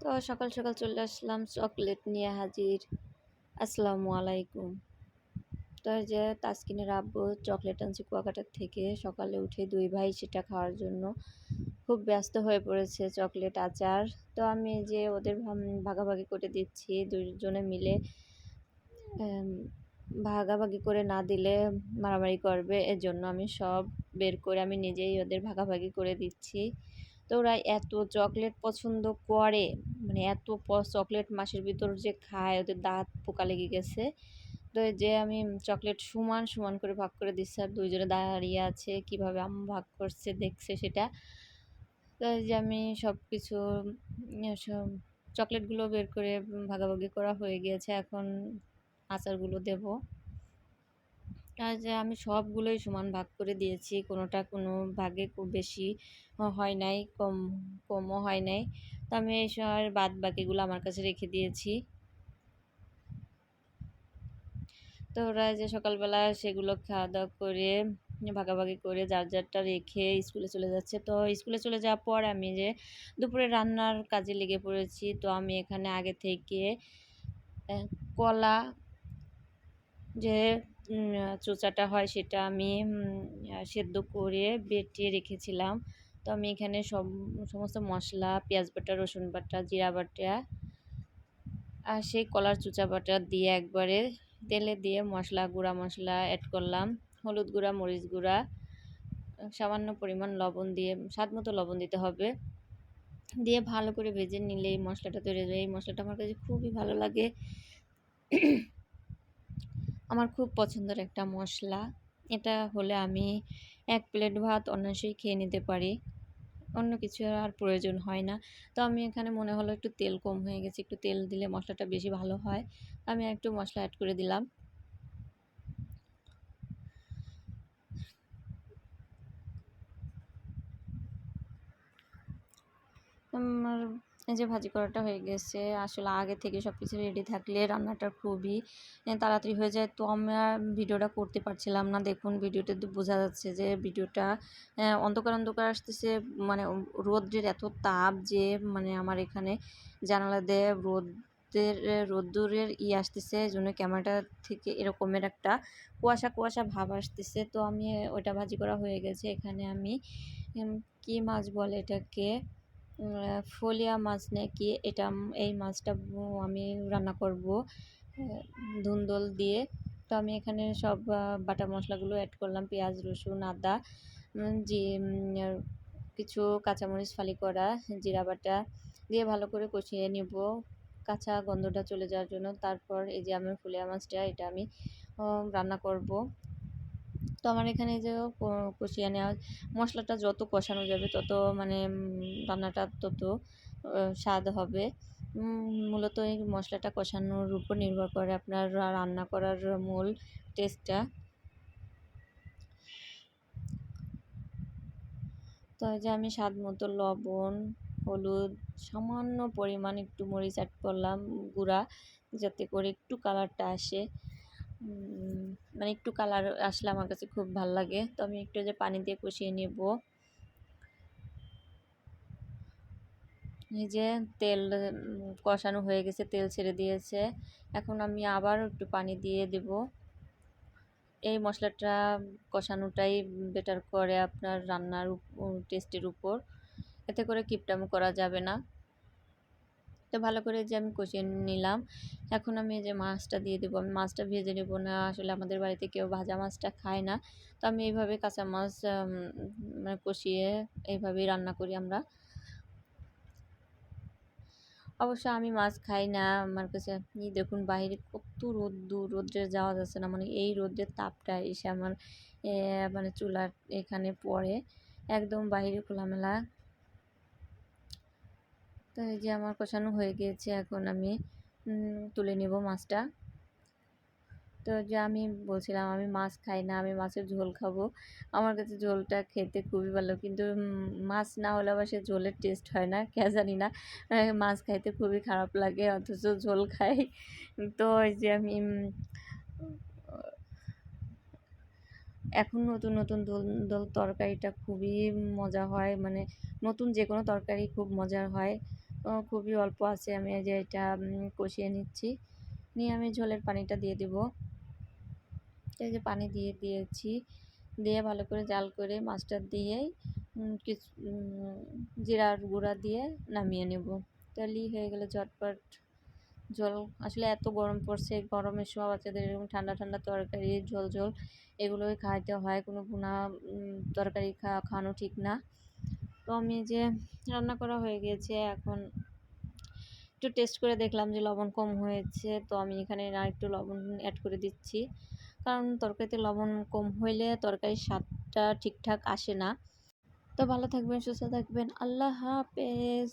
তো সকাল সকাল চলে আসলাম চকলেট নিয়ে হাজির। আসসালামু আলাইকুম। তো এই যে তাসকিনের আব্বু চকলেট আনছে কুয়াকাটার থেকে। সকালে উঠে দুই ভাই সেটা খাওয়ার জন্য খুব ব্যস্ত হয়ে পড়েছে, চকলেট আচার। তো আমি এই যে ওদের ভাগাভাগি করে দিচ্ছি দুজনে মিলে। এম, ভাগাভাগি করে না দিলে মারামারি করবে, এজন্য আমি সব বের করে আমি নিজেই ওদের ভাগাভাগি করে দিচ্ছি। তো ওরা এত চকলেট পছন্দ করে, মানে এত চকলেট মাসের ভিতর যে খায়, ওদের দাঁত পোকা লেগে গেছে। তো এই যে আমি চকলেট সমান সমান করে ভাগ করে দিচ্ছি, আর দুইজনে দাঁড়িয়ে আছে কিভাবে আম্মু ভাগ করছে দেখছে সেটা। তো এই যে আমি সব কিছু সব চকলেটগুলো বের করে ভাগাভাগি করা হয়ে গিয়েছে। এখন আচারগুলো দেব। আর যে আমি সবগুলোই সমান ভাগ করে দিয়েছি, কোনোটা কোনো ভাগে খুব বেশি হয় নাই, কমও হয় নাই। তো আমি এই বাদ বাকিগুলো আমার কাছে রেখে দিয়েছি। তো ওরা যে সকালবেলা সেগুলো খাওয়া দাওয়া করে ভাগাভাগি করে যার যারটা রেখে স্কুলে চলে যাচ্ছে। তো স্কুলে চলে যাওয়ার পর আমি যে দুপুরে রান্নার কাজে লেগে পড়েছি। তো আমি এখানে আগে থেকে কলা যে চোচাটা হয় সেটা আমি সেদ্ধ করে বেটে রেখেছিলাম। তো আমি এখানে সমস্ত মশলা, পেঁয়াজ বাটা, রসুন বাটা, জিরা বাটা আর সেই কলার চোচা বাটা দিয়ে একবারে তেলে দিয়ে গুঁড়া মশলা অ্যাড করলাম, হলুদ গুঁড়া, মরিচ গুঁড়া, সামান্য পরিমাণ লবণ দিয়ে, স্বাদ মতো লবণ দিতে হবে, দিয়ে ভালো করে ভেজে নিলে এই মশলাটা তৈরি হয়ে যায়। এই মশলাটা আমার কাছে খুবই ভালো লাগে, আমার খুব পছন্দের একটা মশলা। এটা হলে আমি 1 প্লেট ভাত অনায়াসেই খেয়ে নিতে পারি, অন্য কিছু আর প্রয়োজন হয় না। তো আমি এখানে মনে হলো একটু তেল কম হয়ে গেছে, একটু তেল দিলে মশলাটা বেশি ভালো হয়। আমি একটু মশলা অ্যাড করে দিলাম। আমার এই যে ভাজি করাটা হয়ে গেছে। আসলে আগে থেকে সব কিছু রেডি থাকলে রান্নাটা খুবই তাড়াতাড়ি হয়ে যায়। তো আমরা ভিডিওটা করতে পারছিলাম না। দেখুন ভিডিওতে তো বোঝা যাচ্ছে যে ভিডিওটা অন্ধকার অন্ধকার আসতেছে, মানে রোদ্রের এত তাপ যে মানে আমার এখানে জানালা দিয়ে রোদ্দুরের আসতেছে, এই জন্য ক্যামেরাটা থেকে এরকমের একটা কুয়াশা কুয়াশা ভাব আসতেছে। তো আমি ওটা ভাজি করা হয়ে গেছে। এখানে আমি কি মাছ বলে এটাকে, ফলিয়া মাছ নাকি এটা, এই মাছটা আমি রান্না করব ধুন্দল দিয়ে। তো আমি এখানে সব বাটা মশলাগুলো অ্যাড করলাম, পেঁয়াজ, রসুন, আদা, যে কিছু কাঁচামরিচ ফালি করা, জিরা বাটা দিয়ে ভালো করে কষিয়ে নিব কাঁচা গন্ধটা চলে যাওয়ার জন্য। তারপর এই যে আমার ফুলিয়া মাছটা এটা আমি রান্না করব। তো আমার এখানে যে কষিয়ে নেওয়া মশলাটা যত কষানো যাবে তত মানে রান্নাটা তত স্বাদ হবে। মূলত এই মশলাটা কষানোর উপর নির্ভর করে আপনার রান্না করার মূল টেস্টটা। তো এই যে আমি স্বাদ মতো লবণ, হলুদ, সামান্য পরিমাণ একটু মরিচ অ্যাড করলাম গুঁড়া, যাতে করে একটু কালারটা আসে। মানে একটু কালার আসলে আমার কাছে খুব ভালো লাগে। তো আমি একটু যে পানি দিয়ে কষিয়ে নেব। এই যে তেল কষানো হয়ে গেছে, তেল ছেড়ে দিয়েছে। এখন আমি আবার একটু পানি দিয়ে দেব। এই মশলাটা কষানোটাই বেটার করে আপনার রান্নার টেস্টের উপর, এতে করে কিপটামি করা যাবে না। তো ভালো করে যে আমি কষিয়ে নিলাম। এখন আমি এই যে মাছটা দিয়ে দেবো। আমি মাছটা ভেজে নেব না, আসলে আমাদের বাড়িতে কেউ ভাজা মাছটা খায় না। তো আমি এইভাবে কাঁচা মাছ মানে কষিয়ে এইভাবেই রান্না করি আমরা। অবশ্য আমি মাছ খাই না, আমার কাছে আপনি দেখুন বাইরে কত রোদ্দুর, রোদ্রে যাওয়া যাচ্ছে না, মানে এই রোদ্রের তাপটা এসে আমার মানে চুলার এখানে পড়ে, একদম বাইরে খোলামেলা। তো এই যে আমার কষানো হয়ে গিয়েছে, এখন আমি তুলে নেব মাছটা। তো যে আমি বলছিলাম আমি মাছ খাই না, আমি মাছের ঝোল খাবো। আমার কাছে ঝোলটা খেতে খুবই ভালো, কিন্তু মাছ না হলে আবার সে ঝোলের টেস্ট হয় না, কে জানি না। মাছ খাইতে খুবই খারাপ লাগে অথচ ঝোল খাই। তো এই যে আমি এখন নতুন নতুন দোল দোল তরকারিটা খুবই মজা হয়, মানে নতুন যে কোনো তরকারি খুব মজার হয়। খুবই অল্প আছে। আমি এই যে এটা কষিয়ে নিচ্ছি, নিয়ে আমি ঝোলের পানিটা দিয়ে দিব। এই যে পানি দিয়ে দিয়েছি, দিয়ে ভালো করে জাল করে মাছটা দিয়েই কিছু জিরার গুঁড়া দিয়ে নামিয়ে নেব। তাহলেই হয়ে গেল ঝটপট ঝোল। আসলে এত গরম পড়ছে, গরমের সময় বাচ্চাদের এরকম ঠান্ডা ঠান্ডা তরকারি ঝোল ঝোল এগুলোই খাইতে হয়, কোনো ভুনা তরকারি খাওয়ানো ঠিক না। তো আমি যে রান্না করা হয়ে গিয়েছে, এখন একটু টেস্ট করে দেখলাম যে লবণ কম হয়েছে, তো আমি এখানে আর একটু লবণ অ্যাড করে দিচ্ছি, কারণ তরকারিতে লবণ কম হইলে তরকারির স্বাদটা ঠিকঠাক আসে না। তো ভালো থাকবেন, সুস্থ থাকবেন, আল্লাহ হাফেজ।